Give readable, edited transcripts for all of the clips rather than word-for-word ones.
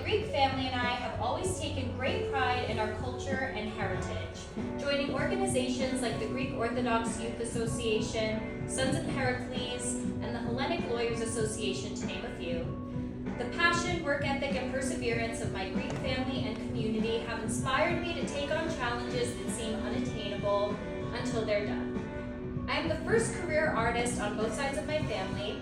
Greek family and I have always taken great pride in our culture and heritage, joining organizations like the Greek Orthodox Youth Association, Sons of Heracles, and the Hellenic Lawyers Association, to name a few. The passion, work ethic, and perseverance of my Greek family and community have inspired me to take on challenges that seem unattainable until they're done. I am the first career artist on both sides of my family.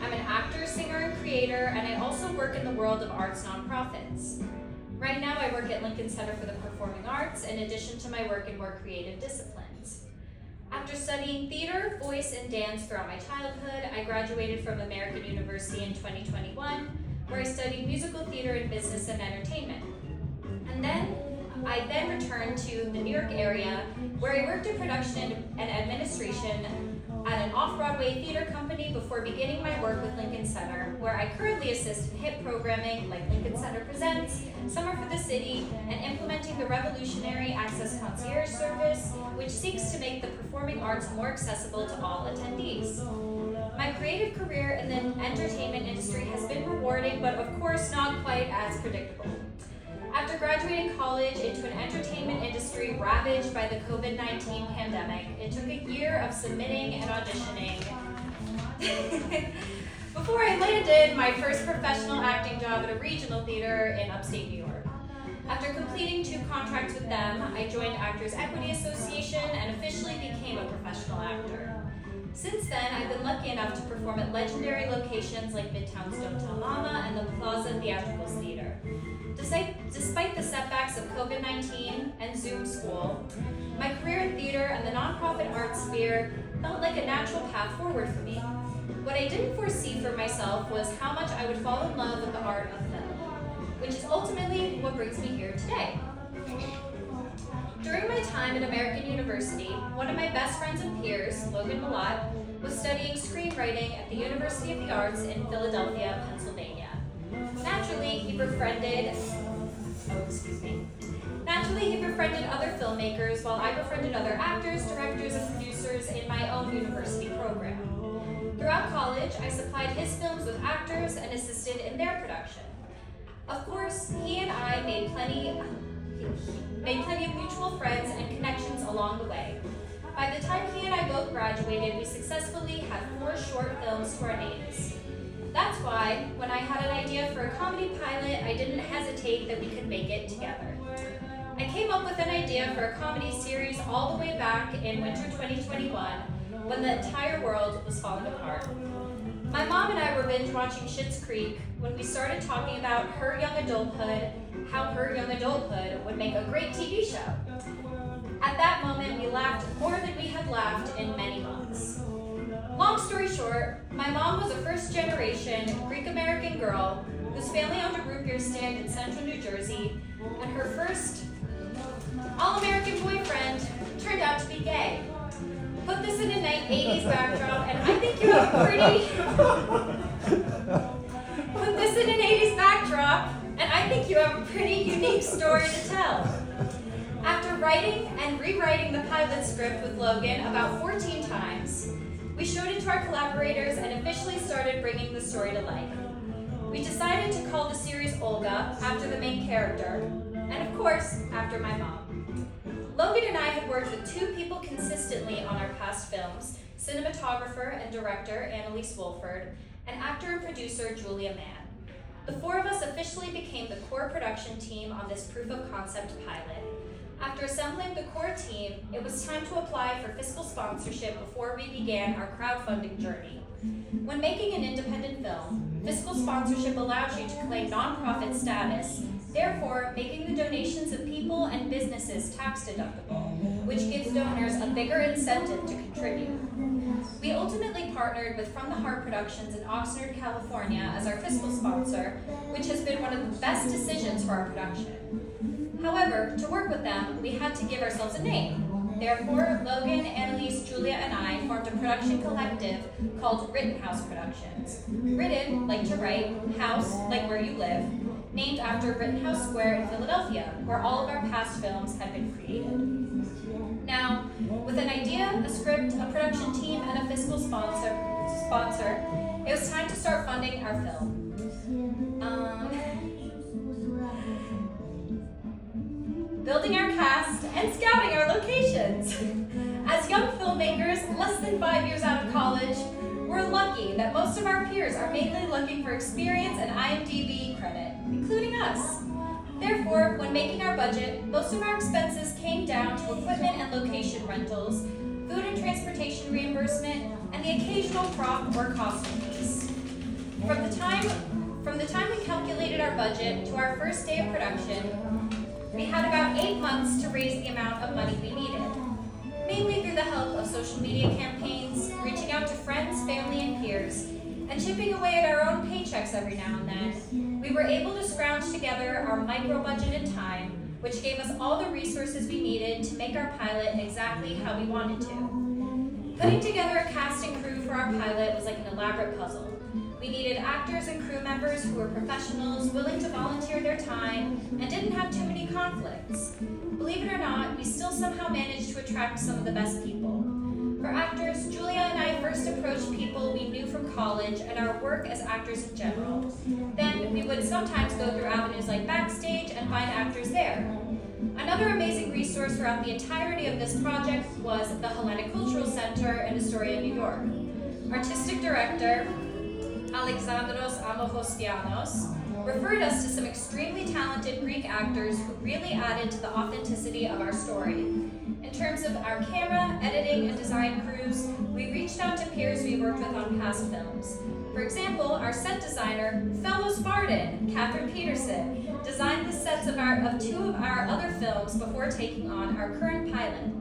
I'm an actor, singer, and creator, and I also work in the world of arts nonprofits. Right now, I work at Lincoln Center for the Performing Arts, in addition to my work in more creative disciplines. After studying theater, voice, and dance throughout my childhood, I graduated from American University in 2021, where I studied musical theater in business and entertainment. I then returned to the New York area, where I worked in production and administration at an off-Broadway theater company before beginning my work with Lincoln Center, where I currently assist in hit programming like Lincoln Center Presents, Summer for the City, and implementing the revolutionary Access Concierge Service, which seeks to make the performing arts more accessible to all attendees. My creative career in the entertainment industry has been rewarding, but of course not quite as predictable. After graduating college into an entertainment industry ravaged by the COVID-19 pandemic, it took a year of submitting and auditioning before I landed my first professional acting job at a regional theater in upstate New York. After completing 2 contracts with them, I joined Actors Equity Association and officially became a professional actor. Since then, I've been lucky enough to perform at legendary locations like Midtown's Don't Tell Mama and the Plaza Theatricals Theater. Despite the setbacks of COVID-19 and Zoom school, my career in theater and the nonprofit arts sphere felt like a natural path forward for me. What I didn't foresee for myself was how much I would fall in love with the art of film, which is ultimately what brings me here today. During my time at American University, one of my best friends and peers, Logan Malott, was studying screenwriting at the University of the Arts in Philadelphia, Pennsylvania. Naturally, he befriended other filmmakers, while I befriended other actors, directors, and producers in my own university program. Throughout college, I supplied his films with actors and assisted in their production. Of course, he and I made plenty of mutual friends and connections along the way. By the time he and I both graduated, we successfully had 4 short films to our names. That's why, when I had an idea for a comedy pilot, I didn't hesitate that we could make it together. I came up with an idea for a comedy series all the way back in winter 2021, when the entire world was falling apart. My mom and I were binge watching Schitt's Creek when we started talking about her young adulthood, how her young adulthood would make a great TV show. At that moment, we laughed more than we had laughed in many months. Long story short, my mom was a first-generation Greek-American girl whose family owned a root beer stand in central New Jersey, and her first all-American boyfriend turned out to be gay. Put this in an 80s backdrop, and I think you have a pretty unique story to tell. After writing and rewriting the pilot script with Logan about 14 times, we showed it to our collaborators and officially started bringing the story to life. We decided to call the series Olga after the main character, and of course, after my mom. Logan and I had worked with 2 people consistently on our past films, cinematographer and director Annalise Wolford, and actor and producer Julia Mann. The 4 of us officially became the core production team on this proof of concept pilot. After assembling the core team, it was time to apply for fiscal sponsorship before we began our crowdfunding journey. When making an independent film, fiscal sponsorship allows you to claim nonprofit status, therefore making the donations of people and businesses tax deductible, which gives donors a bigger incentive to contribute. We ultimately partnered with From the Heart Productions in Oxnard, California as our fiscal sponsor, which has been one of the best decisions for our production. However, to work with them, we had to give ourselves a name. Therefore, Logan, Annalise, Julia, and I formed a production collective called Rittenhouse Productions. Written, like to write, house, like where you live, named after Rittenhouse Square in Philadelphia, where all of our past films had been created. Now, with an idea, a script, a production team, and a fiscal sponsor, it was time to start funding our film. congratulations! As young filmmakers, less than 5 years out of college, we're lucky that most of our peers are mainly looking for experience and IMDb credit, including us. Therefore, when making our budget, most of our expenses came down to equipment and location rentals, food and transportation reimbursement, and the occasional prop or costume piece. From the time we calculated our budget to our first day of production, we had about 8 months to raise the amount of money we needed, mainly through the help of social media campaigns, reaching out to friends, family, and peers, and chipping away at our own paychecks every now and then. We were able to scrounge together our micro-budgeted time, which gave us all the resources we needed to make our pilot exactly how we wanted to. Putting together a cast and crew for our pilot was like an elaborate puzzle. We needed actors and crew members who were professionals, willing to volunteer their time, and didn't have too many conflicts. Believe it or not, we still somehow managed to attract some of the best people. For actors, Julia and I first approached people we knew from college and our work as actors in general. Then we would sometimes go through avenues like Backstage and find actors there. Another amazing resource throughout the entirety of this project was the Hellenic Cultural Center in Astoria, New York. Artistic director Alexandros Amohostianos referred us to some extremely talented Greek actors who really added to the authenticity of our story. In terms of our camera, editing, and design crews, we reached out to peers we worked with on past films. For example, our set designer, fellow Spartan, Catherine Peterson, designed the sets of 2 of our other films before taking on our current pilot.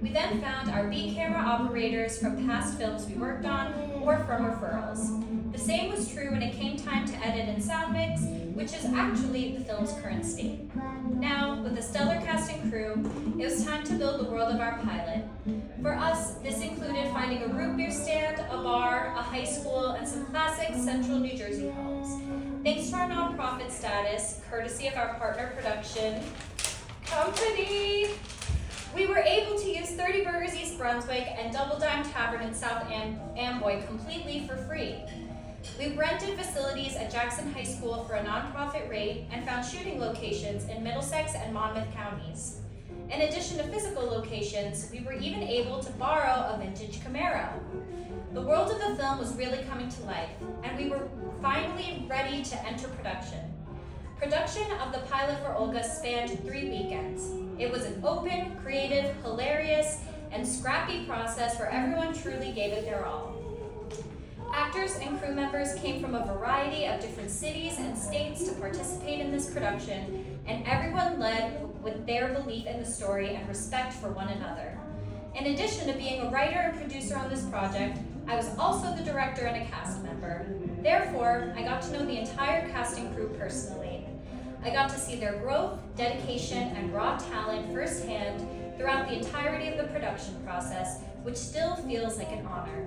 We then found our B camera operators from past films we worked on or from referrals. The same was true when it came time to edit and sound mix, which is actually the film's current state. Now, with a stellar cast and crew, it was time to build the world of our pilot. For us, this included finding a root beer stand, a bar, a high school, and some classic central New Jersey homes. Thanks to our nonprofit status, courtesy of our partner production company, we were able to use 30 Burgers East Brunswick and Double Dime Tavern in South Amboy completely for free. We rented facilities at Jackson High School for a nonprofit rate and found shooting locations in Middlesex and Monmouth counties. In addition to physical locations, we were even able to borrow a vintage Camaro. The world of the film was really coming to life, and we were finally ready to enter production. Production of the pilot for Olga spanned 3 weekends. It was an open, creative, hilarious, and scrappy process where everyone truly gave it their all. Actors and crew members came from a variety of different cities and states to participate in this production, and everyone led with their belief in the story and respect for one another. In addition to being a writer and producer on this project, I was also the director and a cast member. Therefore, I got to know the entire cast and crew personally. I got to see their growth, dedication, and raw talent firsthand throughout the entirety of the production process, which still feels like an honor.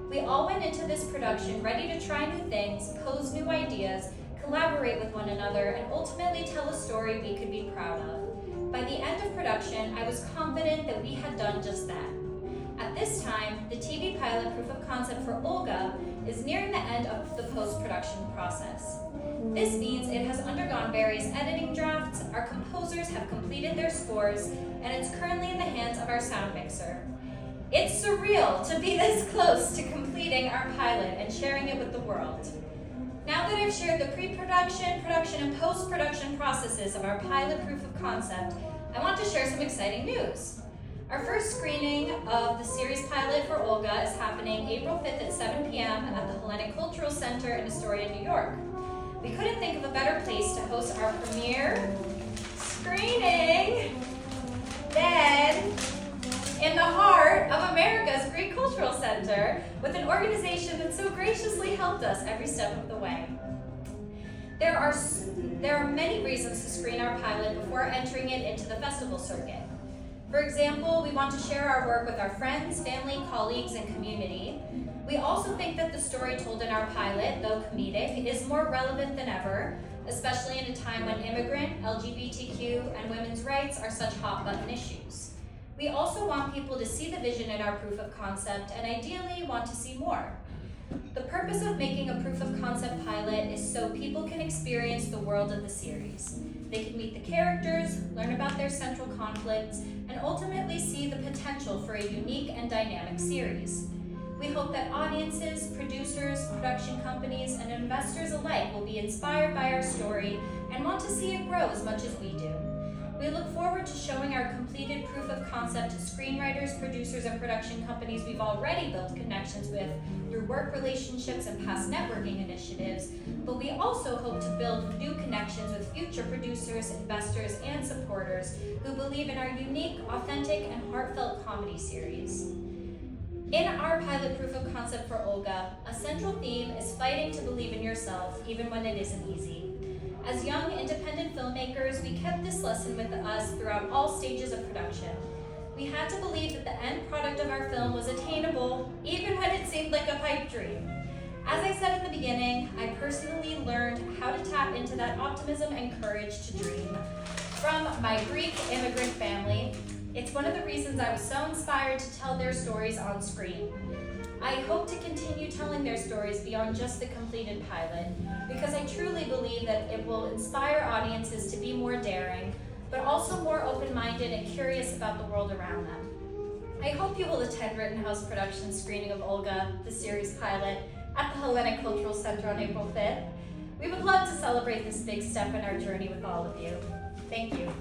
We all went into this production ready to try new things, pose new ideas, collaborate with one another, and ultimately tell a story we could be proud of. By the end of production, I was confident that we had done just that. At this time, the TV pilot proof of concept for Olga is nearing the end of the post-production process. This means it has undergone various editing drafts, our composers have completed their scores, and it's currently in the hands of our sound mixer. It's surreal to be this close to completing our pilot and sharing it with the world. Now that I've shared the pre-production, production, and post-production processes of our pilot proof of concept, I want to share some exciting news. Our first screening of the series pilot for Olga is happening April 5th at 7 p.m. at the Hellenic Cultural Center in Astoria, New York. We couldn't think of a better place to host our premiere screening than in the heart of America's Greek Cultural Center, with an organization that so graciously helped us every step of the way. There are many reasons to screen our pilot before entering it into the festival circuit. For example, we want to share our work with our friends, family, colleagues, and community. We also think that the story told in our pilot, though comedic, is more relevant than ever, especially in a time when immigrant, LGBTQ, and women's rights are such hot-button issues. We also want people to see the vision in our proof of concept and ideally want to see more. The purpose of making a proof of concept pilot is so people can experience the world of the series. They can meet the characters, learn about their central conflicts, and ultimately see the potential for a unique and dynamic series. We hope that audiences, producers, production companies, and investors alike will be inspired by our story and want to see it grow as much as we do. We look forward to showing our completed proof of concept to screenwriters, producers, and production companies we've already built connections with through work relationships and past networking initiatives, but we also hope to build new connections with future producers, investors, and supporters who believe in our unique, authentic, and heartfelt comedy series. In our pilot proof of concept for Olga, a central theme is fighting to believe in yourself even when it isn't easy. As young, independent filmmakers, we kept this lesson with us throughout all stages of production. We had to believe that the end product of our film was attainable, even when it seemed like a pipe dream. As I said in the beginning, I personally learned how to tap into that optimism and courage to dream. From my Greek immigrant family, it's one of the reasons I was so inspired to tell their stories on screen. I hope to continue telling their stories beyond just the completed pilot, because I truly believe that it will inspire audiences to be more daring, but also more open-minded and curious about the world around them. I hope you will attend Rittenhouse Productions' screening of Olga, the series pilot, at the Hellenic Cultural Center on April 5th. We would love to celebrate this big step in our journey with all of you. Thank you.